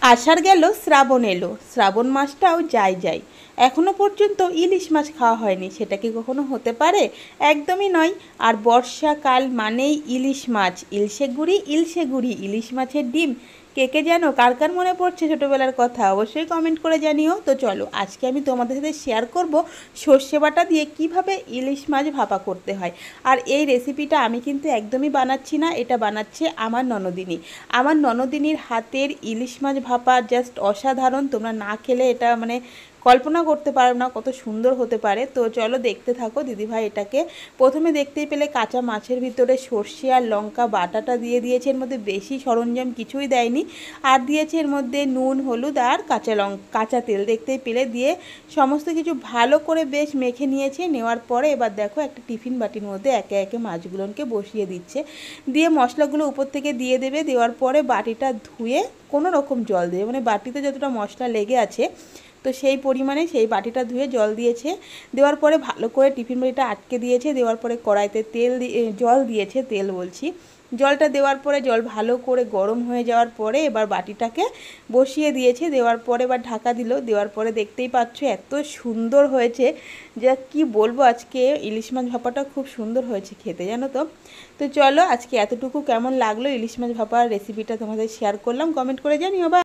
আষাঢ় গেল, শ্রাবণ এলো, শ্রাবণ মাসটাও যাই যাই, এখনো পর্যন্ত ইলিশ মাছ খাওয়া হয়নি। সেটা কি কখনো হতে পারে? একদমই নয়। আর বর্ষাকাল মানেই ইলিশ মাছ, ইলশে গুড়ি ইলশে গুড়ি, ইলিশ মাছের ডিম। কে কে জানো? কার কার মনে পড়ছে ছোটোবেলার কথা? অবশ্যই কমেন্ট করে জানিও। তো চলো, আজকে আমি তোমাদের সাথে শেয়ার করব সর্ষে বাটা দিয়ে কিভাবে ইলিশ মাছ ভাপা করতে হয়। আর এই রেসিপিটা আমি কিন্তু একদমই বানাচ্ছি না, এটা বানাচ্ছে আমার ননদিনী। আমার ননদিনীর হাতের ইলিশ মাছ ভাপা জাস্ট অসাধারণ। তোমরা না খেলে এটা মানে কল্পনা করতে পারো না কত সুন্দর হতে পারে। তো চলো দেখতে থাকো। দিদিভাই এটাকে প্রথমে দেখতেই পেলে কাঁচা মাছের ভিতরে সর্ষে আর লঙ্কা বাটাটা দিয়ে দিয়েছে, এর মধ্যে বেশি সরঞ্জাম কিছুই দেয়নি। আর দিয়েছে এর মধ্যে নুন, হলুদ আর কাঁচা তেল দেখতেই পেলে, দিয়ে সমস্ত কিছু ভালো করে বেশ মেখে নিয়েছে। নেওয়ার পরে এবার দেখো একটা টিফিন বাটির মধ্যে একে একে মাছগুলোকে বসিয়ে দিচ্ছে, দিয়ে মশলাগুলো উপর থেকে দিয়ে দেবে। দেওয়ার পরে বাটিটা ধুয়ে কোনো রকম জল দেবে, মানে বাটিতে যতটা মশলা লেগে আছে তো সেই পরিমাণে সেই বাটিটা ধুয়ে জল দিয়েছে। দেওয়ার পরে ভালো করে টিফিন বাটিটা আটকে দিয়েছে। দেওয়ার পরে কড়াইতে জল দিয়েছে, তেল বলছি। জলটা দেওয়ার পরে জল ভালো করে গরম হয়ে যাওয়ার পরে এবার বাটিটাকে বসিয়ে দিয়েছে। দেওয়ার পরে এবার ঢাকা দিল। দেওয়ার পরে দেখতেই পাচ্ছ এত সুন্দর হয়েছে যা কি বলবো। আজকে ইলিশ মাছ ভাপাটা খুব সুন্দর হয়েছে খেতে, জানো তো। তো চলো, আজকে এতটুকু কেমন লাগলো ইলিশ মাছ ভাপার রেসিপিটা তোমাদের শেয়ার করলাম, কমেন্ট করে জানিও। বা